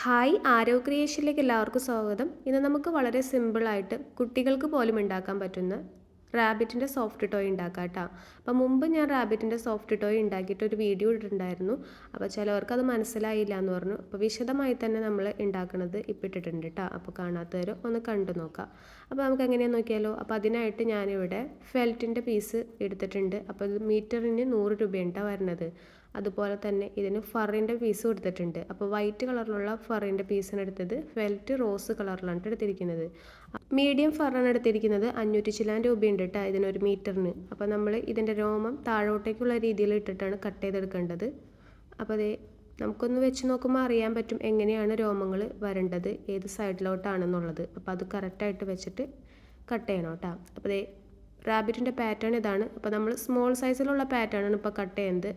Hi ആരോ ക്രിയേഷനിലേക്ക് എല്ലാവർക്കും സ്വാഗതം. ഇന്ന് നമുക്ക് വളരെ സിമ്പിളായിട്ട് കുട്ടികൾക്ക് പോലും ഉണ്ടാക്കാൻ പറ്റുന്ന റാബിറ്റിൻ്റെ സോഫ്റ്റ് ടോയ് ഉണ്ടാക്കാം കേട്ടോ. അപ്പോൾ മുമ്പ് ഞാൻ റാബിറ്റിൻ്റെ സോഫ്റ്റ് ടോയ് ഉണ്ടാക്കിയിട്ട് ഒരു വീഡിയോ ഇട്ടിട്ടുണ്ടായിരുന്നു. അപ്പോൾ ചിലവർക്ക് അത് മനസ്സിലായില്ല എന്ന് പറഞ്ഞു. അപ്പോൾ വിശദമായി തന്നെ നമ്മൾ ഉണ്ടാക്കുന്നത് ഇപ്പോൾ ഇട്ടിട്ടുണ്ട് കേട്ടോ. അപ്പോൾ കാണാത്തവർ ഒന്ന് കണ്ടു നോക്കാം. അപ്പോൾ നമുക്ക് എങ്ങനെയാണെന്ന് നോക്കിയാലോ. അപ്പോൾ അതിനായിട്ട് ഞാനിവിടെ ഫെൽറ്റിൻ്റെ പീസ് എടുത്തിട്ടുണ്ട്. അപ്പോൾ ഇത് മീറ്ററിന് 100 രൂപയാണ് വരുന്നത്. അതുപോലെ തന്നെ ഇതിന് ഫറിൻ്റെ പീസ് കൊടുത്തിട്ടുണ്ട്. അപ്പോൾ വൈറ്റ് കളറിലുള്ള ഫറിൻ്റെ പീസാണ് എടുത്തത്. ഫെൽറ്റ് റോസ് കളറിലാണ് എടുത്തിരിക്കുന്നത്. മീഡിയം ഫറാണ് എടുത്തിരിക്കുന്നത്. 500 ചില്ലാൻ രൂപയുണ്ട് കേട്ടോ ഇതിനൊരു മീറ്ററിന്. അപ്പോൾ നമ്മൾ ഇതിൻ്റെ രോമം താഴോട്ടേക്കുള്ള രീതിയിൽ ഇട്ടിട്ടാണ് കട്ട് ചെയ്തെടുക്കേണ്ടത്. അപ്പോൾ അതേ നമുക്കൊന്ന് വെച്ച് നോക്കുമ്പോൾ അറിയാൻ പറ്റും എങ്ങനെയാണ് രോമങ്ങൾ വരേണ്ടത്, ഏത് സൈഡിലോട്ടാണെന്നുള്ളത്. അപ്പോൾ അത് കറക്റ്റായിട്ട് വെച്ചിട്ട് കട്ട് ചെയ്യണം കേട്ടോ. അപ്പോൾ അതേ റാബിറ്റിൻ്റെ പാറ്റേൺ ഇതാണ്. അപ്പോൾ നമ്മൾ സ്മോൾ സൈസിലുള്ള പാറ്റേണാണ് ഇപ്പോൾ കട്ട് ചെയ്യുന്നത്.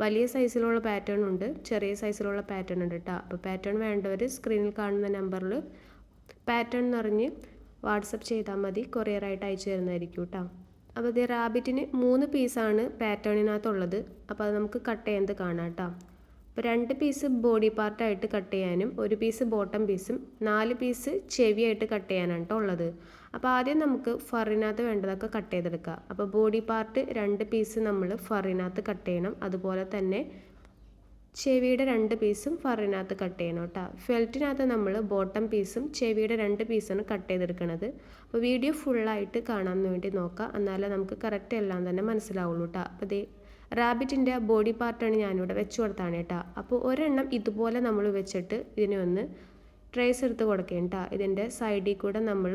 വലിയ സൈസിലുള്ള പാറ്റേൺ ഉണ്ട്, ചെറിയ സൈസിലുള്ള പാറ്റേൺ ഉണ്ട് കേട്ടോ. അപ്പോൾ പാറ്റേൺ വേണ്ടവർ സ്ക്രീനിൽ കാണുന്ന നമ്പറിൽ പാറ്റേൺ നിറഞ്ഞ് വാട്സപ്പ് ചെയ്താൽ മതി, കൊറിയറായിട്ട് അയച്ചു തരുന്നതായിരിക്കും കേട്ടോ. അപ്പോൾ ഇത് റാബിറ്റിന് 3 പീസാണ് പാറ്റേണിനകത്തുള്ളത്. അപ്പോൾ അത് നമുക്ക് കട്ട് ചെയ്യുന്നത് കാണാം കേട്ടോ. അപ്പോൾ 2 പീസ് ബോഡി പാർട്ടായിട്ട് കട്ട് ചെയ്യാനും 1 പീസ് ബോട്ടം പീസും 4 പീസ് ചെവിയായിട്ട് കട്ട് ചെയ്യാനാണ് കേട്ടോ ഉള്ളത്. അപ്പോൾ ആദ്യം നമുക്ക് ഫറിനകത്ത് വേണ്ടതൊക്കെ കട്ട് ചെയ്തെടുക്കുക. അപ്പോൾ ബോഡി പാർട്ട് 2 പീസ് നമ്മൾ ഫറിനകത്ത് കട്ട് ചെയ്യണം. അതുപോലെ തന്നെ ചെവിയുടെ 2 പീസും ഫറിനകത്ത് കട്ട് ചെയ്യണം കേട്ടോ. ഫെൽറ്റിനകത്ത് നമ്മൾ ബോട്ടം പീസും ചെവിയുടെ 2 പീസാണ് കട്ട് ചെയ്തെടുക്കുന്നത്. അപ്പോൾ വീഡിയോ ഫുള്ളായിട്ട് കാണാൻ വേണ്ടി നോക്കുക, എന്നാലേ നമുക്ക് കറക്റ്റ് എല്ലാം തന്നെ മനസ്സിലാവുള്ളൂ കേട്ടോ. അപ്പോൾ ഇത് റാബിറ്റിൻ്റെ ബോഡി പാർട്ടാണ് ഞാനിവിടെ വെച്ച് കൊടുത്താണ് കേട്ടോ. അപ്പോൾ ഒരെണ്ണം ഇതുപോലെ നമ്മൾ വെച്ചിട്ട് ഇതിനെ ഒന്ന് ട്രേസ് എടുത്ത് കൊടുക്കണം കേട്ടോ. ഇതിൻ്റെ സൈഡിൽ കൂടെ നമ്മൾ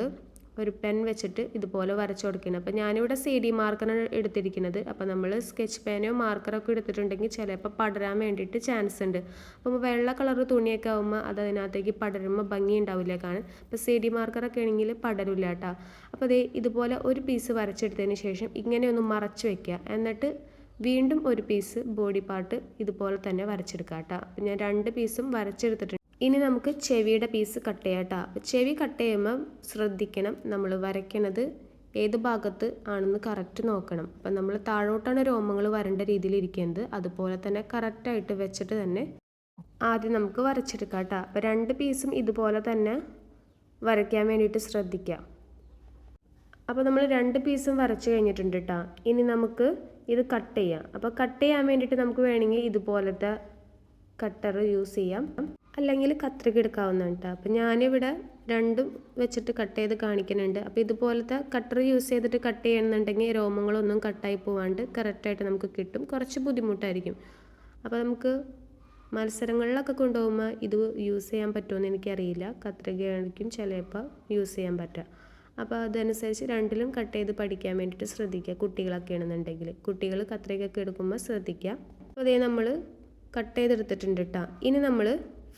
ഒരു പെൻ വെച്ചിട്ട് ഇതുപോലെ വരച്ചു കൊടുക്കണം. അപ്പോൾ ഞാനിവിടെ CD മാർക്കറാണ് എടുത്തിരിക്കുന്നത്. അപ്പോൾ നമ്മൾ സ്കെച്ച് പെനോ മാർക്കറൊക്കെ എടുത്തിട്ടുണ്ടെങ്കിൽ ചിലപ്പോൾ പടരാൻ വേണ്ടിയിട്ട് ചാൻസ് ഉണ്ട്. അപ്പോൾ വെള്ള കളർ തുണിയൊക്കെ ആകുമ്പോൾ അത് അതിനകത്തേക്ക് പടരുമ്പോൾ ഭംഗി ഉണ്ടാവില്ല കാണാൻ. അപ്പോൾ CD മാർക്കറൊക്കെ ആണെങ്കിൽ പടരില്ല കേട്ടോ. അപ്പോൾ അതേ ഇതുപോലെ ഒരു പീസ് വരച്ചെടുത്തതിന് ശേഷം ഇങ്ങനെ ഒന്ന് മറച്ച് വെക്കുക. എന്നിട്ട് വീണ്ടും ഒരു പീസ് ബോഡി പാർട്ട് ഇതുപോലെ തന്നെ വരച്ചെടുക്കുക കേട്ടോ. അപ്പോൾ ഞാൻ 2 പീസും വരച്ചെടുത്തിട്ടുണ്ട്. ഇനി നമുക്ക് ചെവിയുടെ പീസ് കട്ട് ചെയ്യാം കേട്ടോ. അപ്പോൾ ചെവി കട്ട് ചെയ്യുമ്പോൾ ശ്രദ്ധിക്കണം, നമ്മൾ വരയ്ക്കണത് ഏത് ഭാഗത്ത് ആണെന്ന് കറക്റ്റ് നോക്കണം. അപ്പം നമ്മൾ താഴോട്ടാണ് രോമങ്ങൾ വരേണ്ട രീതിയിൽ ഇരിക്കുന്നത്. അതുപോലെ തന്നെ കറക്റ്റായിട്ട് വെച്ചിട്ട് തന്നെ ആദ്യം നമുക്ക് വരച്ചെടുക്കാം കേട്ടോ. അപ്പോൾ 2 പീസും ഇതുപോലെ തന്നെ വരയ്ക്കാൻ വേണ്ടിയിട്ട് ശ്രദ്ധിക്കാം. അപ്പോൾ നമ്മൾ 2 പീസും വരച്ച് കഴിഞ്ഞിട്ടുണ്ട് കേട്ടോ. ഇനി നമുക്ക് ഇത് കട്ട് ചെയ്യാം. അപ്പോൾ കട്ട് ചെയ്യാൻ വേണ്ടിയിട്ട് നമുക്ക് വേണമെങ്കിൽ ഇതുപോലത്തെ കട്ടർ യൂസ് ചെയ്യാം, അല്ലെങ്കിൽ കത്രിക എടുക്കാവുന്നതാണ് കേട്ടോ. അപ്പോൾ ഞാനിവിടെ 2 വെച്ചിട്ട് കട്ട് ചെയ്ത് കാണിക്കുന്നുണ്ട്. അപ്പോൾ ഇതുപോലത്തെ കട്ടർ യൂസ് ചെയ്തിട്ട് കട്ട് ചെയ്യണമെന്നുണ്ടെങ്കിൽ രോമങ്ങളൊന്നും കട്ടായി പോവാണ്ട് കറക്റ്റായിട്ട് നമുക്ക് കിട്ടും. കുറച്ച് ബുദ്ധിമുട്ടായിരിക്കും. അപ്പോൾ നമുക്ക് മത്സരങ്ങളിലൊക്കെ കൊണ്ടുപോകുമ്പോൾ ഇത് യൂസ് ചെയ്യാൻ പറ്റുമെന്ന് എനിക്കറിയില്ല. കത്രികയായിരിക്കും ചിലപ്പോൾ യൂസ് ചെയ്യാൻ പറ്റുക. അപ്പോൾ അതനുസരിച്ച് 2ലും കട്ട് ചെയ്ത് പഠിക്കാൻ വേണ്ടിയിട്ട് ശ്രദ്ധിക്കുക. കുട്ടികളൊക്കെ ആണെന്നുണ്ടെങ്കിൽ കുട്ടികൾ കത്രികയൊക്കെ എടുക്കുമ്പോൾ ശ്രദ്ധിക്കുക. അപ്പോൾ അതേ നമ്മൾ കട്ട് ചെയ്തെടുത്തിട്ടുണ്ട് കേട്ടോ. ഇനി നമ്മൾ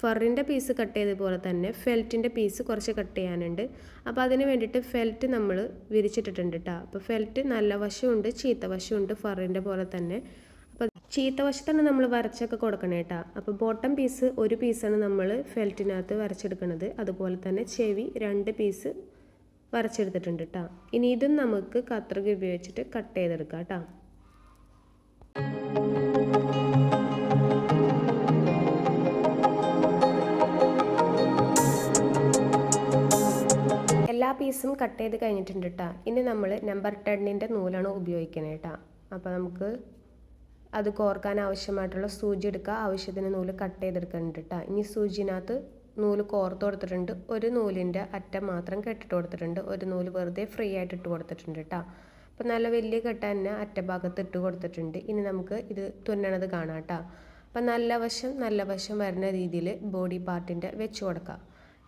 ഫറിൻ്റെ പീസ് കട്ട് ചെയ്ത പോലെ തന്നെ ഫെൽറ്റിൻ്റെ പീസ് കുറച്ച് കട്ട് ചെയ്യാനുണ്ട്. അപ്പോൾ അതിന് വേണ്ടിയിട്ട് ഫെൽറ്റ് നമ്മൾ വിരിച്ചിട്ടിട്ടുണ്ട് കേട്ടോ. അപ്പോൾ ഫെൽറ്റ് നല്ല വശമുണ്ട് ചീത്ത വശമുണ്ട് ഫറിൻ്റെ പോലെ തന്നെ. അപ്പോൾ ചീത്ത വശത്താണ് നമ്മൾ വരച്ചൊക്കെ കൊടുക്കണേ കേട്ടോ. അപ്പോൾ ബോട്ടം പീസ് 1 പീസാണ് നമ്മൾ ഫെൽറ്റിനകത്ത് വരച്ചെടുക്കുന്നത്. അതുപോലെ തന്നെ ചെവി 2 പീസ് വരച്ചെടുത്തിട്ടുണ്ട് കേട്ടോ. ഇനി ഇതും നമുക്ക് കത്രിക ഉപയോഗിച്ചിട്ട് കട്ട് ചെയ്തെടുക്കാം കേട്ടോ. എല്ലാ പീസും കട്ട് ചെയ്ത് കഴിഞ്ഞിട്ടുണ്ട് കേട്ടോ. ഇനി നമ്മൾ നമ്പർ 10ൻ്റെ നൂലാണ് ഉപയോഗിക്കുന്നത് കേട്ടോ. അപ്പോൾ നമുക്ക് അത് കോർക്കാൻ ആവശ്യമായിട്ടുള്ള സൂചി എടുക്കുക. ആവശ്യത്തിന് നൂല് കട്ട് ചെയ്തെടുക്കുന്നുണ്ട് കേട്ടോ. ഇനി സൂചിനകത്ത് നൂല് കോർത്ത് കൊടുത്തിട്ടുണ്ട്. ഒരു നൂലിൻ്റെ അറ്റം മാത്രം കെട്ടിട്ട് കൊടുത്തിട്ടുണ്ട്. ഒരു നൂല് വെറുതെ ഫ്രീ ആയിട്ട് ഇട്ട് കൊടുത്തിട്ടുണ്ട് കേട്ടോ. അപ്പോൾ നല്ല വലിയ കെട്ട തന്നെ അറ്റഭാഗത്ത് ഇട്ട് കൊടുത്തിട്ടുണ്ട്. ഇനി നമുക്ക് ഇത് തുന്നണത് കാണാം കേട്ടോ. അപ്പം നല്ല വശം വരുന്ന രീതിയിൽ ബോഡി പാർട്ടിൻ്റെ വെച്ച് കൊടുക്കുക.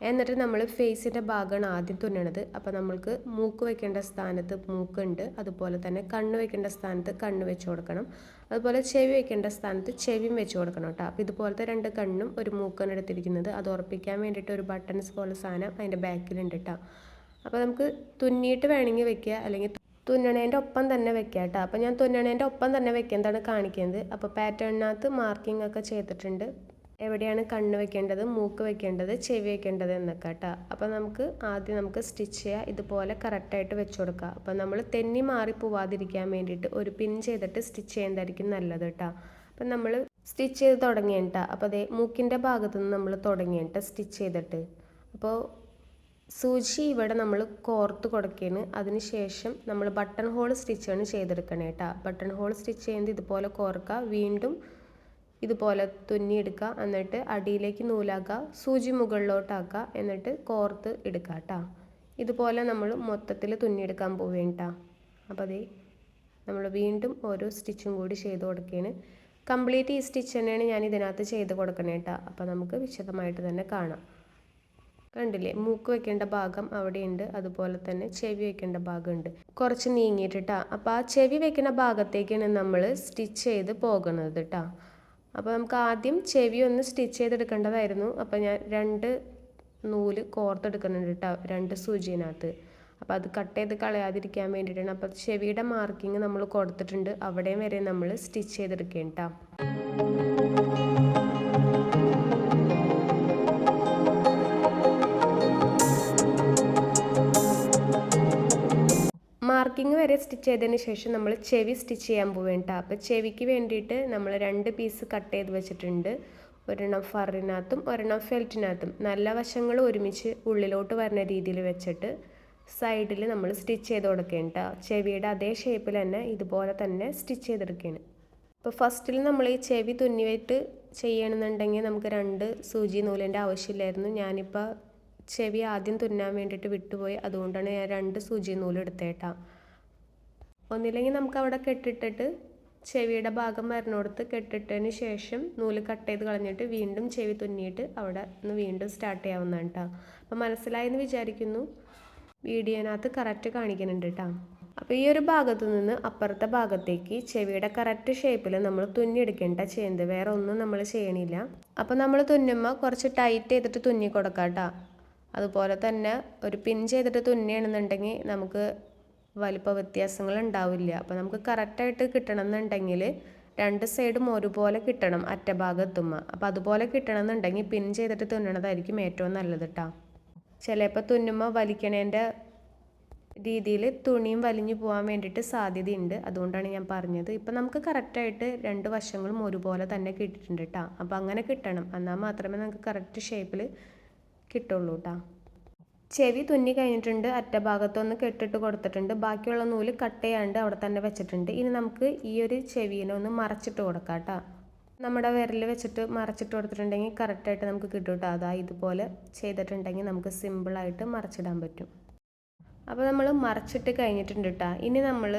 എന്നിട്ട് നമ്മൾ ഫേസിൻ്റെ ഭാഗമാണ് ആദ്യം തുന്നണത്. അപ്പോൾ നമ്മൾക്ക് മൂക്ക് വെക്കേണ്ട സ്ഥാനത്ത് മൂക്കുണ്ട്, അതുപോലെ തന്നെ കണ്ണ് വെക്കേണ്ട സ്ഥാനത്ത് കണ്ണ് വെച്ച് കൊടുക്കണം. അതുപോലെ ചെവി വെക്കേണ്ട സ്ഥാനത്ത് ചെവിയും വെച്ച് കൊടുക്കണം കേട്ടോ. അപ്പോൾ ഇതുപോലത്തെ 2 കണ്ണും ഒരു മൂക്കാണ് എടുത്തിരിക്കുന്നത്. അത് ഉറപ്പിക്കാൻ വേണ്ടിയിട്ട് ഒരു ബട്ടൺസ് പോലെ സാധനം അതിൻ്റെ ബാക്കിലുണ്ട് കേട്ടോ. അപ്പോൾ നമുക്ക് തുന്നിയിട്ട് വേണമെങ്കിൽ വെക്കുക, അല്ലെങ്കിൽ തുന്നണേൻ്റെ ഒപ്പം തന്നെ വെക്കുക കേട്ടോ. അപ്പോൾ ഞാൻ തുന്നണേൻ്റെ ഒപ്പം തന്നെ വെക്കുന്നതാണ് കാണിക്കുന്നത്. അപ്പോൾ പാറ്റേണിനകത്ത് മാർക്കിംഗ് ഒക്കെ ചെയ്തിട്ടുണ്ട്, എവിടെയാണ് കണ്ണ് വെക്കേണ്ടത്, മൂക്ക് വെക്കേണ്ടത്, ചെവി വെക്കേണ്ടത് എന്നൊക്കെ കേട്ടോ. അപ്പോൾ ആദ്യം നമുക്ക് സ്റ്റിച്ച് ചെയ്യുക. ഇതുപോലെ കറക്റ്റായിട്ട് വെച്ച് കൊടുക്കുക. അപ്പോൾ നമ്മൾ തെന്നി മാറി പോവാതിരിക്കാൻ വേണ്ടിയിട്ട് ഒരു പിൻ ചെയ്തിട്ട് സ്റ്റിച്ച് ചെയ്യുന്നതായിരിക്കും നല്ലത് കേട്ടോ. അപ്പം നമ്മൾ സ്റ്റിച്ച് ചെയ്ത് തുടങ്ങിയിട്ടാ. അപ്പോൾ അതേ മൂക്കിൻ്റെ ഭാഗത്തു നിന്ന് നമ്മൾ തുടങ്ങിയിട്ട് സ്റ്റിച്ച് ചെയ്തിട്ട് അപ്പോൾ സൂചി ഇവിടെ നമ്മൾ കോർത്ത് കൊടുക്കുകയാണ്. അതിന് ശേഷം നമ്മൾ ബട്ടൺ ഹോൾ സ്റ്റിച്ചാണ് ചെയ്തെടുക്കണേ കേട്ടോ. ബട്ടൺ ഹോൾ സ്റ്റിച്ച് ചെയ്യുന്നത് ഇതുപോലെ കോർക്കുക, വീണ്ടും ഇതുപോലെ തുന്നിയെടുക്കുക, എന്നിട്ട് അടിയിലേക്ക് നൂലാക്കുക, സൂചി മുകളിലോട്ടാക്കുക, എന്നിട്ട് കോർത്ത് എടുക്കുക കേട്ടോ. ഇതുപോലെ നമ്മൾ മൊത്തത്തിൽ തുന്നിയെടുക്കാൻ പോവേണ്ട. അപ്പോൾ അതേ നമ്മൾ വീണ്ടും ഓരോ സ്റ്റിച്ചും കൂടി ചെയ്ത് കൊടുക്കുകയാണ്. കംപ്ലീറ്റ് ഈ സ്റ്റിച്ച് തന്നെയാണ് ഞാൻ ഇതിനകത്ത് ചെയ്ത് കൊടുക്കണേ കേട്ടോ. അപ്പോൾ നമുക്ക് വിശദമായിട്ട് തന്നെ കാണാം. കണ്ടില്ലേ, മൂക്ക് വെക്കേണ്ട ഭാഗം അവിടെയുണ്ട്, അതുപോലെ തന്നെ ചെവി വെക്കേണ്ട ഭാഗമുണ്ട്, കുറച്ച് നീങ്ങിയിട്ടാ. അപ്പോൾ ആ ചെവി വെക്കുന്ന ഭാഗത്തേക്കാണ് നമ്മൾ സ്റ്റിച്ച് ചെയ്ത് പോകുന്നത് കേട്ടോ. അപ്പോൾ നമുക്ക് ആദ്യം ചെവി ഒന്ന് സ്റ്റിച്ച് ചെയ്തെടുക്കേണ്ടതായിരുന്നു. അപ്പോൾ ഞാൻ 2 നൂല് കോർത്തെടുക്കുന്നുണ്ട് കേട്ടോ, 2 സൂചിനകത്ത്. അപ്പോൾ അത് കട്ട് ചെയ്ത് കളയാതിരിക്കാൻ വേണ്ടിയിട്ടാണ്. അപ്പോൾ ചെവിയുടെ മാർക്കിങ് നമ്മൾ കൊടുത്തിട്ടുണ്ട്, അവിടെയും വരെ നമ്മൾ സ്റ്റിച്ച് ചെയ്തെടുക്കേണ്ട കേട്ടോ. മാർക്കിങ് വരെ സ്റ്റിച്ച് ചെയ്തതിന് ശേഷം നമ്മൾ ചെവി സ്റ്റിച്ച് ചെയ്യാൻ പോവേണ്ട. അപ്പോൾ ചെവിക്ക് വേണ്ടിയിട്ട് നമ്മൾ 2 പീസ് കട്ട് ചെയ്ത് വെച്ചിട്ടുണ്ട്. ഒരെണ്ണം ഫറിനകത്തും ഒരെണ്ണം ഫെൽറ്റിനകത്തും. നല്ല വശങ്ങൾ ഒരുമിച്ച് ഉള്ളിലോട്ട് വരുന്ന രീതിയിൽ വെച്ചിട്ട് സൈഡിൽ നമ്മൾ സ്റ്റിച്ച് ചെയ്ത് കൊടുക്കേണ്ട. ചെവിയുടെ അതേ ഷേപ്പിൽ തന്നെ ഇതുപോലെ തന്നെ സ്റ്റിച്ച് ചെയ്തെടുക്കുകയാണ്. അപ്പോൾ ഫസ്റ്റിൽ നമ്മൾ ഈ ചെവി തുന്നിയിട്ട് ചെയ്യണമെന്നുണ്ടെങ്കിൽ നമുക്ക് 2 സൂചി നൂലിൻ്റെ ആവശ്യമില്ലായിരുന്നു. ഞാനിപ്പോൾ ചെവി ആദ്യം തുന്നാൻ വേണ്ടിയിട്ട് വിട്ടുപോയി, അതുകൊണ്ടാണ് ഞാൻ 2 സൂചി നൂല് എടുത്തേട്ടാ. ഒന്നില്ലെങ്കിൽ നമുക്ക് അവിടെ കെട്ടിട്ടിട്ട് ചെവിയുടെ ഭാഗം വരണോടത്ത് കെട്ടിട്ടതിന് ശേഷം നൂല് കട്ട് ചെയ്ത് കളഞ്ഞിട്ട് വീണ്ടും ചെവി തുന്നിയിട്ട് അവിടെ നിന്ന് വീണ്ടും സ്റ്റാർട്ട് ചെയ്യാവുന്നതാണ് കേട്ടോ. അപ്പോൾ മനസ്സിലായെന്ന് വിചാരിക്കുന്നു. വീഡിയോനകത്ത് കറക്റ്റ് കാണിക്കുന്നുണ്ട് കേട്ടോ. അപ്പോൾ ഈ ഒരു ഭാഗത്തു നിന്ന് അപ്പുറത്തെ ഭാഗത്തേക്ക് ചെവിയുടെ കറക്റ്റ് ഷേപ്പിൽ നമ്മൾ തുന്നിയെടുക്കേണ്ട ചെയ്യുന്നത്, വേറെ ഒന്നും നമ്മൾ ചെയ്യണില്ല. അപ്പോൾ നമ്മൾ തുന്നുമ്പോൾ കുറച്ച് ടൈറ്റ് ചെയ്തിട്ട് തുന്നി കൊടുക്കാം കേട്ടോ. അതുപോലെ തന്നെ ഒരു പിൻ ചെയ്തിട്ട് തുന്നിയാണെന്നുണ്ടെങ്കിൽ നമുക്ക് വലിപ്പ വ്യത്യാസങ്ങൾ ഉണ്ടാവില്ല. അപ്പോൾ നമുക്ക് കറക്റ്റായിട്ട് കിട്ടണം എന്നുണ്ടെങ്കിൽ 2 സൈഡും ഒരുപോലെ കിട്ടണം അറ്റഭാഗം എത്തുമ്പോൾ. അപ്പോൾ അതുപോലെ കിട്ടണം എന്നുണ്ടെങ്കിൽ പിൻ ചെയ്തിട്ട് തുന്നണതായിരിക്കും ഏറ്റവും നല്ലത് കേട്ടോ. ചിലപ്പോൾ തുന്നുമ്പോൾ വലിക്കണേൻ്റെ രീതിയിൽ തുണിയും വലിഞ്ഞു പോകാൻ വേണ്ടിയിട്ട് സാധ്യതയുണ്ട്, അതുകൊണ്ടാണ് ഞാൻ പറഞ്ഞത്. ഇപ്പം നമുക്ക് കറക്റ്റായിട്ട് 2 വശങ്ങളും ഒരുപോലെ തന്നെ കിട്ടിയിട്ടുണ്ട് കേട്ടോ. അപ്പോൾ അങ്ങനെ കിട്ടണം, എന്നാൽ മാത്രമേ നമുക്ക് കറക്റ്റ് ഷേപ്പിൽ കിട്ടുള്ളൂ കേട്ടോ. ചെവി തുന്നി കഴിഞ്ഞിട്ടുണ്ട്, അറ്റഭാഗത്തൊന്ന് കെട്ടിട്ട് കൊടുത്തിട്ടുണ്ട്, ബാക്കിയുള്ള നൂല് കട്ട് ചെയ്യാണ്ട് അവിടെ തന്നെ വെച്ചിട്ടുണ്ട്. ഇനി നമുക്ക് ഈ ഒരു ചെവിനെ ഒന്ന് മറച്ചിട്ട് കൊടുക്കാം കേട്ടോ. നമ്മുടെ വിരൽ വെച്ചിട്ട് മറച്ചിട്ട് കൊടുത്തിട്ടുണ്ടെങ്കിൽ കറക്റ്റായിട്ട് നമുക്ക് കിട്ടും കേട്ടോ. അതാ ഇതുപോലെ ചെയ്തിട്ടുണ്ടെങ്കിൽ നമുക്ക് സിമ്പിളായിട്ട് മറച്ചിടാൻ പറ്റും. അപ്പോൾ നമ്മൾ മറച്ചിട്ട് കഴിഞ്ഞിട്ടുണ്ട് കേട്ടോ. ഇനി നമ്മൾ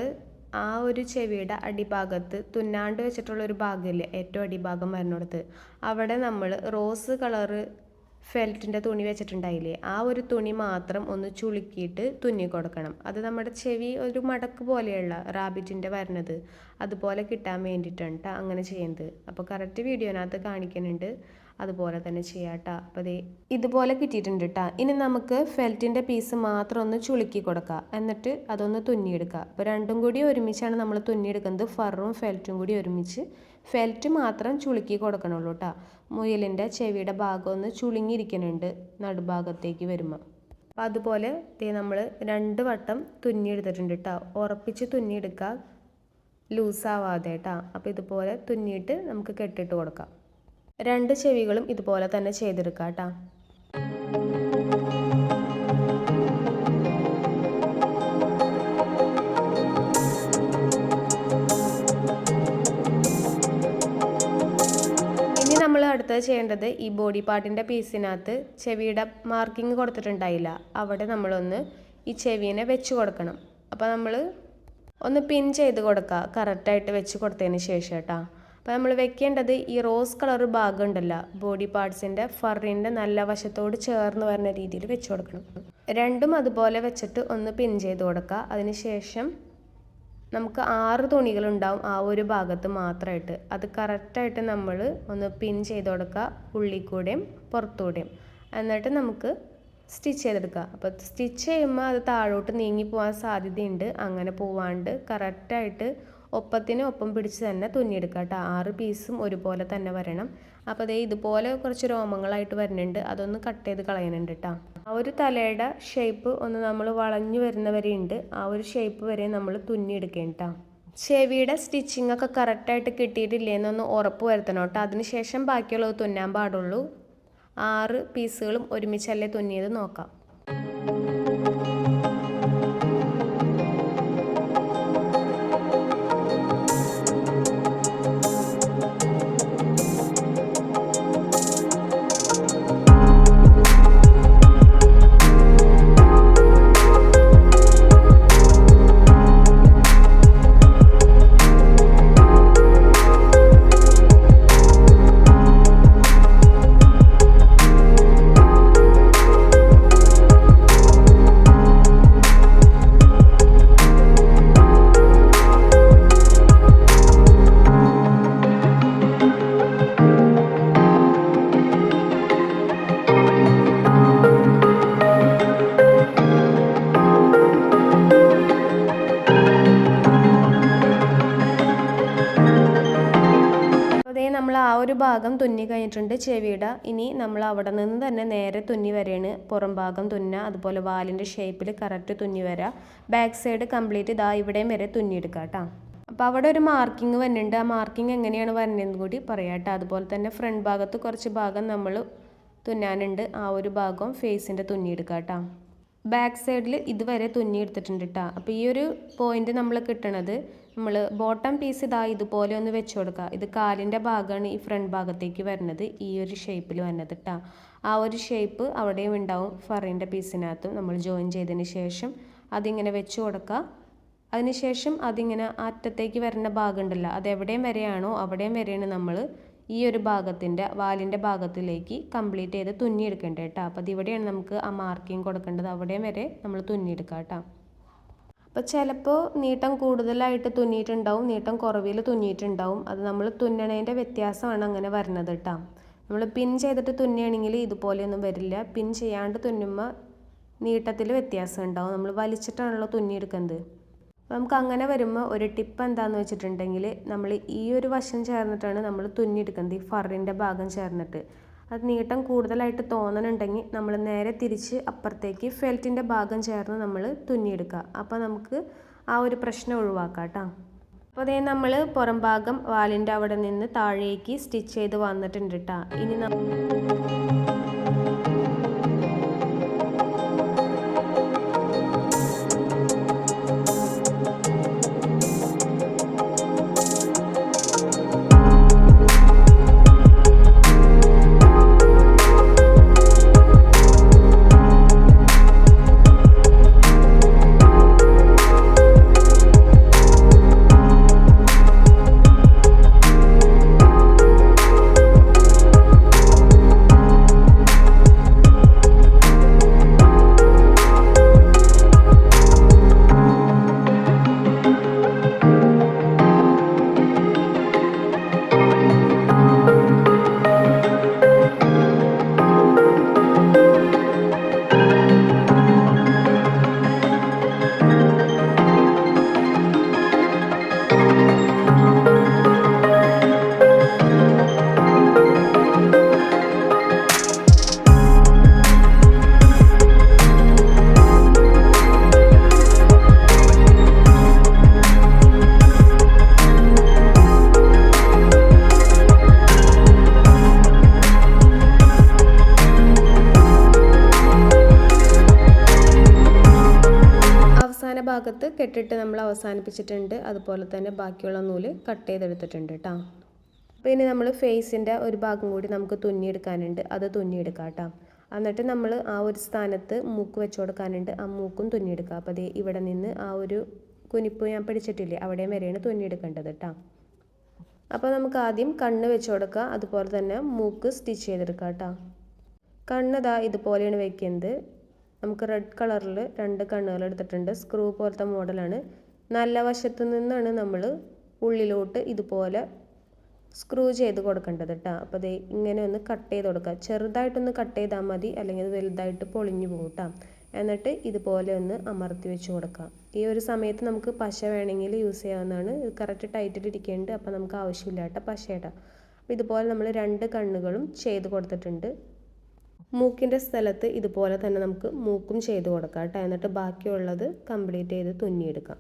ആ ഒരു ചെവിയുടെ അടിഭാഗത്ത് തുന്നാണ്ട് വെച്ചിട്ടുള്ളൊരു ഭാഗമില്ലേ, ഏറ്റവും അടിഭാഗം വരുന്നിടത്ത്, അവിടെ നമ്മൾ റോസ് കളറ് ഫെൽറ്റിൻ്റെ തുണി വെച്ചിട്ടുണ്ടായില്ലേ, ആ ഒരു തുണി മാത്രം ഒന്ന് ചുളുക്കിയിട്ട് തുന്നി കൊടുക്കണം. അത് നമ്മുടെ ചെവി ഒരു മടക്ക് പോലെയുള്ള റാബിറ്റിൻ്റെ വരുന്നത് അതുപോലെ കിട്ടാൻ വേണ്ടിയിട്ടാണ് കേട്ടോ അങ്ങനെ ചെയ്യുന്നത്. അപ്പോൾ കറക്റ്റ് വീഡിയോനകത്ത് കാണിക്കുന്നുണ്ട്, അതുപോലെ തന്നെ ചെയ്യാം കേട്ടോ. അപ്പോൾ അതേ ഇതുപോലെ കിട്ടിയിട്ടുണ്ട് കേട്ടോ. ഇനി നമുക്ക് ഫെൽറ്റിൻ്റെ പീസ് മാത്രം ഒന്ന് ചുളുക്കി കൊടുക്കുക, എന്നിട്ട് അതൊന്ന് തുന്നിയെടുക്കുക. അപ്പോൾ രണ്ടും കൂടി ഒരുമിച്ചാണ് നമ്മൾ തുന്നിയെടുക്കുന്നത്, ഫറും ഫെൽറ്റും കൂടി ഒരുമിച്ച്. ഫെൽറ്റ് മാത്രം ചുളുക്കി കൊടുക്കണുള്ളൂ കേട്ടോ. മുയലിൻ്റെ ചെവിയുടെ ഭാഗം ഒന്ന് ചുളുങ്ങിയിരിക്കുന്നുണ്ട് നടുഭാഗത്തേക്ക് വരുമ്പോൾ. അപ്പോൾ അതുപോലെ നമ്മൾ 2 വട്ടം തുന്നിയെടുത്തിട്ടുണ്ട് കേട്ടോ. ഉറപ്പിച്ച് തുന്നിയെടുക്കുക, ലൂസാവാതെ കേട്ടോ. അപ്പോൾ ഇതുപോലെ തുന്നിയിട്ട് നമുക്ക് കെട്ടിട്ട് കൊടുക്കാം. 2 ചെവികളും ഇതുപോലെ തന്നെ ചെയ്തെടുക്കാം കേട്ടോ. നമ്മൾ അടുത്തത് ചെയ്യേണ്ടത് ഈ ബോഡി പാർട്ടിൻ്റെ പീസിനകത്ത് ചെവിയുടെ മാർക്കിങ് കൊടുത്തിട്ടുണ്ടായില്ല, അവിടെ നമ്മളൊന്ന് ഈ ചെവിനെ വെച്ച് കൊടുക്കണം. അപ്പോൾ നമ്മൾ ഒന്ന് പിൻ ചെയ്ത് കൊടുക്കുക, കറക്റ്റായിട്ട് വെച്ച് കൊടുത്തതിന് ശേഷം കേട്ടോ. അപ്പോൾ നമ്മൾ വെക്കേണ്ടത് ഈ റോസ് കളർ ഭാഗം ഉണ്ടല്ലോ, ബോഡി പാർട്സിൻ്റെ ഫറിൻ്റെ നല്ല വശത്തോട് ചേർന്ന് വരുന്ന രീതിയിൽ വെച്ച് കൊടുക്കണം. രണ്ടും അതുപോലെ വെച്ചിട്ട് ഒന്ന് പിൻ ചെയ്ത് കൊടുക്കുക. അതിന് ശേഷം നമുക്ക് 6 തുണികളുണ്ടാവും ആ ഒരു ഭാഗത്ത് മാത്രമായിട്ട്. അത് കറക്റ്റായിട്ട് നമ്മൾ ഒന്ന് പിൻ ചെയ്ത് കൊടുക്കുക, ഉള്ളിക്കൂടെയും പുറത്തൂടെയും. എന്നിട്ട് നമുക്ക് സ്റ്റിച്ച് ചെയ്തെടുക്കുക. അപ്പോൾ സ്റ്റിച്ച് ചെയ്യുമ്പോൾ അത് താഴോട്ട് നീങ്ങി പോകാൻ സാധ്യതയുണ്ട്. അങ്ങനെ പോവാണ്ട് കറക്റ്റായിട്ട് ഒപ്പത്തിനൊപ്പം പിടിച്ച് തന്നെ തുന്നിയെടുക്കുക കേട്ടോ. 6 പീസും ഒരുപോലെ തന്നെ വരണം. അപ്പോൾ അതേ ഇതുപോലെ കുറച്ച് രോമങ്ങളായിട്ട് വരുന്നുണ്ട്, അതൊന്ന് കട്ട് ചെയ്ത് കളയുന്നുണ്ട് കേട്ടോ. ആ ഒരു തലയുടെ ഷേപ്പ് ഒന്ന് നമ്മൾ വളഞ്ഞു വരുന്നവരെ ഉണ്ട്, ആ ഒരു ഷേപ്പ് വരെ നമ്മൾ തുന്നിയെടുക്കണം കേട്ടോ. ചെവിയുടെ സ്റ്റിച്ചിങ് ഒക്കെ കറക്റ്റായിട്ട് കിട്ടിയിട്ടില്ലേന്നൊന്ന് ഉറപ്പ് വരുത്തണം കേട്ടോ. അതിനുശേഷം ബാക്കിയുള്ളത് തുന്നാൻ പാടുള്ളൂ. 6 പീസുകളും ഒരുമിച്ചല്ലേ തുന്നിയത് നോക്കാം. നമ്മൾ ആ ഒരു ഭാഗം തുന്നി കഴിഞ്ഞിട്ടുണ്ട് ചെവിയുടെ. ഇനി നമ്മൾ അവിടെ നിന്ന് തന്നെ നേരെ തുന്നി വരെയാണ്. പുറം ഭാഗം തുന്നുക, അതുപോലെ വാലിൻ്റെ ഷേപ്പിൽ കറക്റ്റ് തുന്നി വരിക. ബാക്ക് സൈഡ് കംപ്ലീറ്റ് ഇതാ ഇവിടെയും വരെ തുന്നിയെടുക്കുക കേട്ടോ. അപ്പോൾ അവിടെ ഒരു മാർക്കിങ് വരുന്നുണ്ട്. ആ മാർക്കിങ് എങ്ങനെയാണ് വരുന്നതെന്ന് കൂടി പറയാം കേട്ടോ. അതുപോലെ തന്നെ ഫ്രണ്ട് ഭാഗത്ത് കുറച്ച് ഭാഗം നമ്മൾ തുന്നാനുണ്ട്. ആ ഒരു ഭാഗം ഫേസിൻ്റെ തുന്നിയെടുക്കുക കേട്ടോ. ബാക്ക് സൈഡിൽ ഇതുവരെ തുന്നി എടുത്തിട്ടുണ്ട് കേട്ടോ. അപ്പോൾ ഈ ഒരു പോയിന്റ് നമ്മൾ കിട്ടണത് നമ്മൾ ബോട്ടം പീസ് ഇതാ ഇതുപോലെ ഒന്ന് വെച്ച് കൊടുക്കുക. ഇത് കാലിൻ്റെ ഭാഗമാണ് ഈ ഫ്രണ്ട് ഭാഗത്തേക്ക് വരുന്നത്, ഈ ഒരു ഷേപ്പിൽ വരുന്നത് കേട്ടോ. ആ ഒരു ഷേപ്പ് അവിടെയും ഉണ്ടാവും ഫറിൻ്റെ പീസിനകത്തും. നമ്മൾ ജോയിൻ ചെയ്തതിന് ശേഷം അതിങ്ങനെ വെച്ച് കൊടുക്കുക. അതിനുശേഷം അതിങ്ങനെ അറ്റത്തേക്ക് വരുന്ന ഭാഗം ഉണ്ടല്ലോ, അതെവിടെയും വരെയാണോ അവിടെയും വരെയാണ് നമ്മൾ ഈ ഒരു ഭാഗത്തിൻ്റെ വാലിൻ്റെ ഭാഗത്തിലേക്ക് കംപ്ലീറ്റ് ചെയ്ത് തുന്നിയെടുക്കേണ്ടത് കേട്ടോ. അപ്പോൾ അതിവിടെയാണ് നമുക്ക് ആ മാർക്കിങ് കൊടുക്കേണ്ടത്. അവിടെയും വരെ നമ്മൾ തുന്നിയെടുക്കുക കേട്ടോ. അപ്പോൾ ചിലപ്പോൾ നീട്ടം കൂടുതലായിട്ട് തുന്നിയിട്ടുണ്ടാവും, നീട്ടം കുറവിൽ തുന്നിയിട്ടുണ്ടാവും. അത് നമ്മൾ തുന്നണേൻ്റെ വ്യത്യാസമാണ് അങ്ങനെ വരുന്നത് കേട്ടോ. നമ്മൾ പിൻ ചെയ്തിട്ട് തുന്നുകയാണെങ്കിൽ ഇതുപോലെയൊന്നും വരില്ല. പിൻ ചെയ്യാണ്ട് തുന്നുമ്പോൾ നീട്ടത്തിൽ വ്യത്യാസം ഉണ്ടാവും. നമ്മൾ വലിച്ചിട്ടാണല്ലോ തുന്നിയെടുക്കുന്നത്. നമുക്ക് അങ്ങനെ വരുമ്പോൾ ഒരു ടിപ്പ് എന്താണെന്ന് വെച്ചിട്ടുണ്ടെങ്കിൽ നമ്മൾ ഈ ഒരു വശം ചേർന്നിട്ടാണ് നമ്മൾ തുന്നിയെടുക്കുന്നത്, ഈ ഫറിൻ്റെ ഭാഗം ചേർന്നിട്ട്. അത് നീട്ടം കൂടുതലായിട്ട് തോന്നണുണ്ടെങ്കിൽ നമ്മൾ നേരെ തിരിച്ച് അപ്പുറത്തേക്ക് ഫെൽറ്റിൻ്റെ ഭാഗം ചേർന്ന് നമ്മൾ തുന്നിയെടുക്കുക. അപ്പോൾ നമുക്ക് ആ ഒരു പ്രശ്നം ഒഴിവാക്കാം കേട്ടോ. അപ്പോൾ അതേ നമ്മൾ പുറം ഭാഗം വാലിൻ്റെ അവിടെ നിന്ന് താഴേക്ക് സ്റ്റിച്ച് ചെയ്ത് വന്നിട്ടുണ്ട് കേട്ടോ. ഇനി ഭാഗത്ത് കെട്ടിട്ട് നമ്മൾ അവസാനിപ്പിച്ചിട്ടുണ്ട്. അതുപോലെ തന്നെ ബാക്കിയുള്ള നൂല് കട്ട് ചെയ്തെടുത്തിട്ടുണ്ട് കേട്ടോ. അപ്പോൾ ഇനി നമ്മൾ ഫേസിൻ്റെ ഒരു ഭാഗം കൂടി നമുക്ക് തുന്നിയെടുക്കാനുണ്ട്, അത് തുന്നിയെടുക്കാം കേട്ടോ. എന്നിട്ട് നമ്മൾ ആ ഒരു സ്ഥാനത്ത് മൂക്ക് വെച്ച് കൊടുക്കാനുണ്ട്, ആ മൂക്കും തുന്നിയെടുക്കുക. അപ്പോൾ അതേ ഇവിടെ നിന്ന് ആ ഒരു കുനിപ്പ് ഞാൻ പിടിച്ചിട്ടില്ലേ, അവിടെ വരെയാണ് തുന്നിയെടുക്കേണ്ടത് കേട്ടോ. അപ്പോൾ നമുക്ക് ആദ്യം കണ്ണ് വെച്ച് കൊടുക്കുക, അതുപോലെ തന്നെ മൂക്ക് സ്റ്റിച്ച് ചെയ്തെടുക്കുക കേട്ടോ. കണ്ണ് ഇതുപോലെയാണ് വയ്ക്കുന്നത്. നമുക്ക് റെഡ് കളറിൽ 2 കണ്ണുകൾ എടുത്തിട്ടുണ്ട്. സ്ക്രൂ പോലത്തെ മോഡലാണ്. നല്ല വശത്തു നിന്നാണ് നമ്മൾ ഉള്ളിലോട്ട് ഇതുപോലെ സ്ക്രൂ ചെയ്ത് കൊടുക്കേണ്ടത് കേട്ടോ. അപ്പോൾ അത് ഇങ്ങനെ ഒന്ന് കട്ട് ചെയ്ത് കൊടുക്കുക. ചെറുതായിട്ടൊന്ന് കട്ട് ചെയ്താൽ മതി, അല്ലെങ്കിൽ അത് വലുതായിട്ട് പൊളിഞ്ഞു പോകും കേട്ടോ. എന്നിട്ട് ഇതുപോലെ ഒന്ന് അമർത്തി വെച്ച് കൊടുക്കാം. ഈ ഒരു സമയത്ത് നമുക്ക് പശ വേണമെങ്കിൽ യൂസ് ചെയ്യാവുന്നതാണ്. ഇത് കറക്റ്റ് ടൈറ്റിൽ ഇരിക്കുന്നുണ്ട്, അപ്പോൾ നമുക്ക് ആവശ്യമില്ല കേട്ടോ പശയുടെ. അപ്പോൾ ഇതുപോലെ നമ്മൾ 2 കണ്ണുകളും ചെയ്ത് കൊടുത്തിട്ടുണ്ട്. മൂക്കിൻ്റെ സ്ഥലത്ത് ഇതുപോലെ തന്നെ നമുക്ക് മൂക്കും ചെയ്ത് കൊടുക്കാം കേട്ടോ. എന്നിട്ട് ബാക്കിയുള്ളത് കംപ്ലീറ്റ് ചെയ്ത് തുന്നിയെടുക്കാം.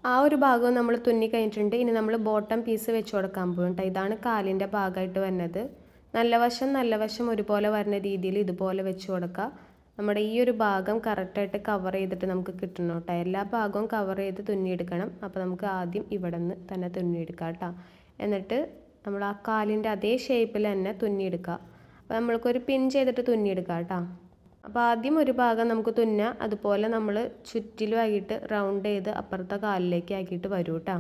ആ ഒരു ഭാഗവും നമ്മൾ തുന്നി കഴിഞ്ഞിട്ടുണ്ട്. ഇനി നമ്മൾ ബോട്ടം പീസ് വെച്ച് കൊടുക്കാൻ പോകും കേട്ടോ. ഇതാണ് കാലിൻ്റെ ഭാഗമായിട്ട് വരുന്നത്. നല്ല വശം ഒരുപോലെ വരുന്ന രീതിയിൽ ഇതുപോലെ വെച്ച് കൊടുക്കുക. നമ്മുടെ ഈ ഒരു ഭാഗം കറക്റ്റായിട്ട് കവർ ചെയ്തിട്ട് നമുക്ക് കിട്ടണം കേട്ടോ. എല്ലാ ഭാഗവും കവർ ചെയ്ത് തുന്നിയെടുക്കണം. അപ്പോൾ നമുക്ക് ആദ്യം ഇവിടെ നിന്ന് തന്നെ തുന്നിയെടുക്കാം കേട്ടോ. എന്നിട്ട് നമ്മൾ ആ കാലിൻ്റെ അതേ ഷേപ്പിൽ തന്നെ തുന്നിയെടുക്കുക. അപ്പോൾ നമ്മൾക്കൊരു പിൻ ചെയ്തിട്ട് തുന്നിയെടുക്കാം കേട്ടോ. അപ്പോൾ ആദ്യം ഒരു ഭാഗം നമുക്ക് തുന്നാം. അതുപോലെ നമ്മൾ ചുറ്റിലുമായിട്ട് റൗണ്ട് ചെയ്ത് അപ്പുറത്തെ കാലിലേക്ക് ആക്കിയിട്ട് വരൂ കേട്ടോ.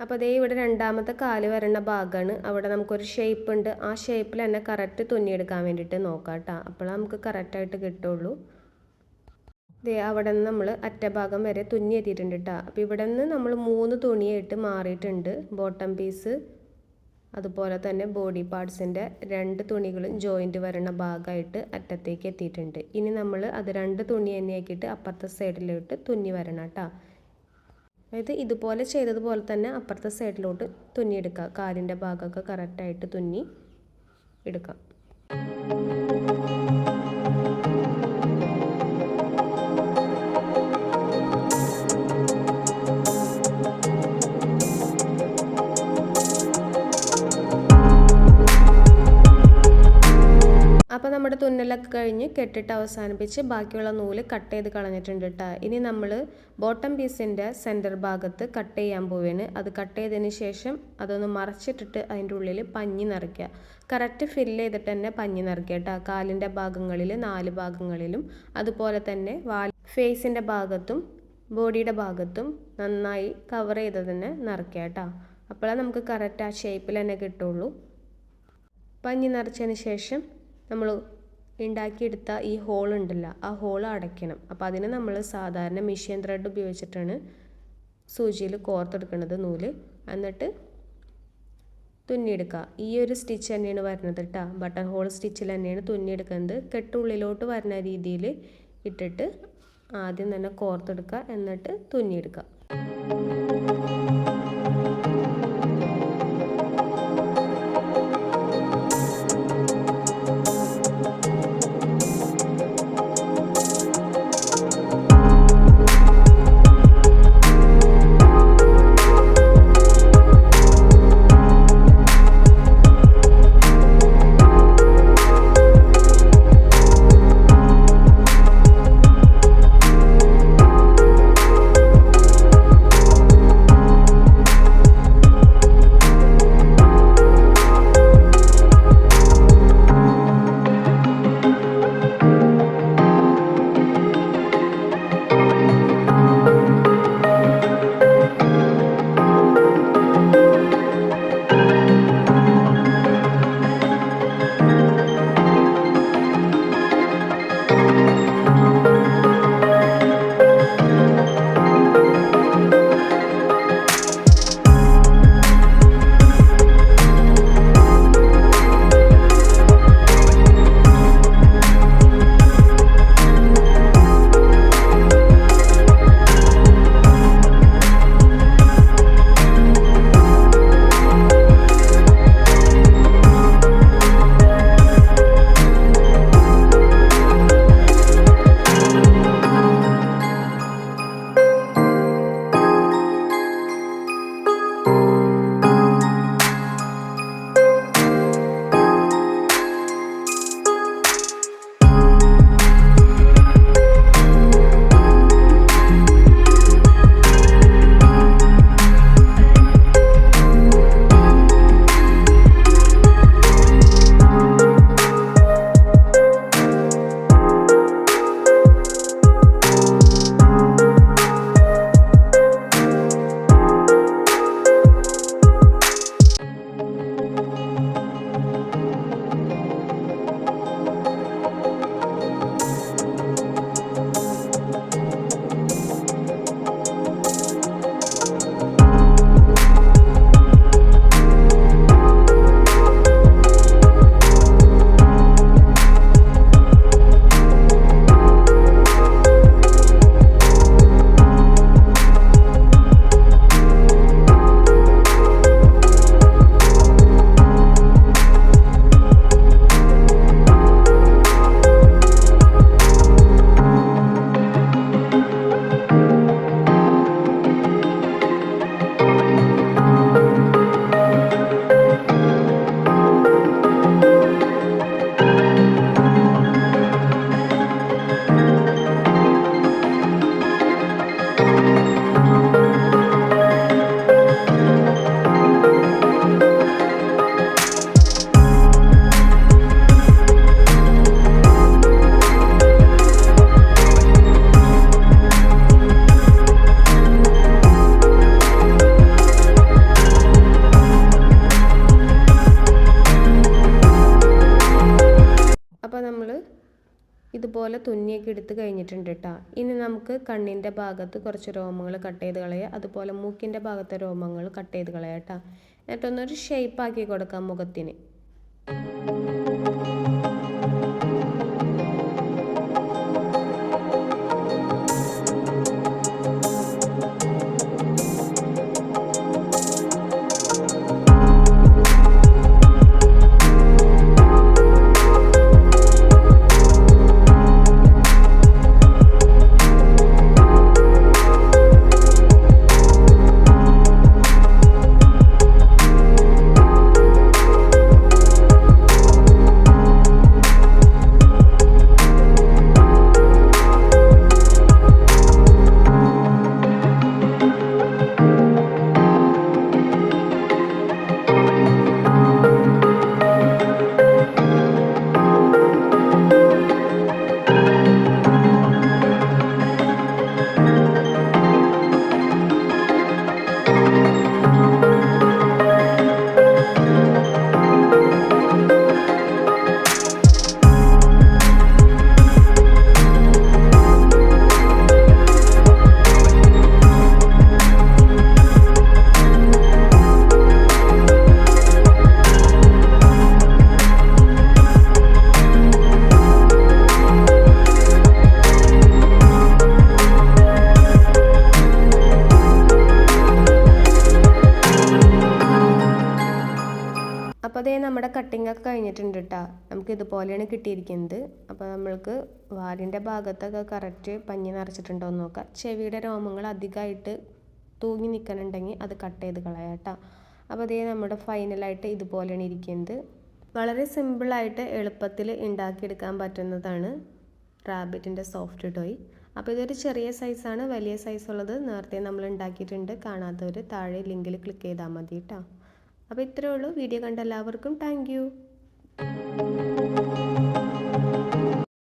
അപ്പോൾ അതേ ഇവിടെ രണ്ടാമത്തെ കാല് വരേണ്ട ഭാഗമാണ്. അവിടെ നമുക്കൊരു ഷേപ്പ് ഉണ്ട്. ആ ഷേപ്പിൽ തന്നെ കറക്റ്റ് തുന്നിയെടുക്കാൻ വേണ്ടിയിട്ട് നോക്കാം കേട്ടോ. അപ്പോൾ നമുക്ക് കറക്റ്റായിട്ട് കിട്ടുള്ളൂ. ദേ അവിടെ നിന്ന് നമ്മൾ അറ്റഭാഗം വരെ തുന്നി എത്തിയിട്ടുണ്ട് കേട്ടോ. അപ്പോൾ ഇവിടെ നിന്ന് നമ്മൾ 3 തുണിയായിട്ട് മാറിയിട്ടുണ്ട്. ബോട്ടം പീസ് അതുപോലെ തന്നെ ബോഡി പാർട്സിൻ്റെ 2 തുണികളും ജോയിൻറ്റ് വരണ ഭാഗമായിട്ട് അറ്റത്തേക്ക് എത്തിയിട്ടുണ്ട്. ഇനി നമ്മൾ അത് 2 തുണി തന്നെയാക്കിയിട്ട് അപ്പുറത്തെ സൈഡിലോട്ട് തുന്നി വരണം കേട്ടോ. അതായത് ഇതുപോലെ ചെയ്തതുപോലെ തന്നെ അപ്പുറത്തെ സൈഡിലോട്ട് തുന്നിയെടുക്കുക. കാലിൻ്റെ ഭാഗമൊക്കെ കറക്റ്റായിട്ട് തുന്നി എടുക്കാം. അപ്പോൾ നമ്മുടെ തുന്നലൊക്കെ കഴിഞ്ഞ് കെട്ടിട്ട് അവസാനിപ്പിച്ച് ബാക്കിയുള്ള നൂല് കട്ട് ചെയ്ത് കളഞ്ഞിട്ടുണ്ട് കേട്ടോ. ഇനി നമ്മൾ ബോട്ടം പീസിൻ്റെ സെൻറ്റർ ഭാഗത്ത് കട്ട് ചെയ്യാൻ പോവുകയാണ്. അത് കട്ട് ചെയ്തതിന് ശേഷം അതൊന്ന് മറച്ചിട്ടിട്ട് അതിൻ്റെ ഉള്ളിൽ പഞ്ഞി നിറയ്ക്കുക. കറക്റ്റ് ഫില്ല് ചെയ്തിട്ട് തന്നെ പഞ്ഞി നിറയ്ക്കുക കേട്ടോ. കാലിൻ്റെ ഭാഗങ്ങളിൽ 4 ഭാഗങ്ങളിലും അതുപോലെ തന്നെ ഫേസിൻ്റെ ഭാഗത്തും ബോഡിയുടെ ഭാഗത്തും നന്നായി കവർ ചെയ്ത് തന്നെ നിറയ്ക്കുക കേട്ടോ. അപ്പോഴേ നമുക്ക് കറക്റ്റ് ആ ഷേപ്പിൽ തന്നെ കിട്ടുള്ളൂ. പഞ്ഞി നിറച്ചതിന് ശേഷം നമ്മൾ ഉണ്ടാക്കിയെടുത്ത ഈ ഹോൾ ഉണ്ടല്ലോ, ആ ഹോൾ അടയ്ക്കണം. അപ്പോൾ അതിന് നമ്മൾ സാധാരണ മെഷീൻ ത്രെഡ് ഉപയോഗിച്ചിട്ടാണ് സൂചിയിൽ കോർത്തെടുക്കുന്നത് നൂല്. എന്നിട്ട് തുന്നിയെടുക്കുക. ഈ ഒരു സ്റ്റിച്ച് തന്നെയാണ് വരുന്നത് കേട്ടോ. ബട്ടൺ ഹോൾ സ്റ്റിച്ചിൽ തന്നെയാണ് തുന്നിയെടുക്കുന്നത്. കെട്ടുള്ളിലോട്ട് വരുന്ന രീതിയിൽ ഇട്ടിട്ട് ആദ്യം തന്നെ കോർത്തെടുക്കുക. എന്നിട്ട് തുന്നിയെടുക്കുക. അപ്പോൾ നമ്മൾ ഇതുപോലെ തുന്നിയൊക്കെ എടുത്ത് കഴിഞ്ഞിട്ടുണ്ട് കേട്ടോ. ഇനി നമുക്ക് കണ്ണിൻ്റെ ഭാഗത്ത് കുറച്ച് രോമങ്ങൾ കട്ട് ചെയ്ത് കളയുക, അതുപോലെ മൂക്കിൻ്റെ ഭാഗത്തെ രോമങ്ങൾ കട്ട് ചെയ്ത് കളയുക കേട്ടോ. എന്നിട്ടൊന്നൊരു ഷേപ്പാക്കി കൊടുക്കാം മുഖത്തിന്. അപ്പോൾ അതേ നമ്മുടെ കട്ടിംഗ് ഒക്കെ കഴിഞ്ഞിട്ടുണ്ട് കേട്ടോ. നമുക്ക് ഇതുപോലെയാണ് കിട്ടിയിരിക്കുന്നത്. അപ്പോൾ നമ്മൾക്ക് വാലിൻ്റെ ഭാഗത്തൊക്കെ കറക്റ്റ് പഞ്ഞി നിറച്ചിട്ടുണ്ടോ എന്ന് നോക്കാം. ചെവിയുടെ രോമങ്ങൾ അധികമായിട്ട് തൂങ്ങി നിൽക്കണുണ്ടെങ്കിൽ അത് കട്ട് ചെയ്ത് കളയാം കേട്ടോ. അപ്പോൾ അതേ നമ്മുടെ ഫൈനലായിട്ട് ഇതുപോലെയാണ് ഇരിക്കുന്നത്. വളരെ സിമ്പിളായിട്ട് എളുപ്പത്തിൽ ഉണ്ടാക്കിയെടുക്കാൻ പറ്റുന്നതാണ് റാബിറ്റിൻ്റെ സോഫ്റ്റ് ടോയ്. അപ്പോൾ ഇതൊരു ചെറിയ സൈസാണ്. വലിയ സൈസുള്ളത് നേരത്തെ നമ്മൾ ഉണ്ടാക്കിയിട്ടുണ്ട്. കാണാത്തവർ താഴെ ലിങ്കിൽ ക്ലിക്ക് ചെയ്താൽ മതി കേട്ടോ. അപ്പോൾ ഇത്രയേ ഉള്ളൂ. വീഡിയോ കണ്ട എല്ലാവർക്കും താങ്ക് യു.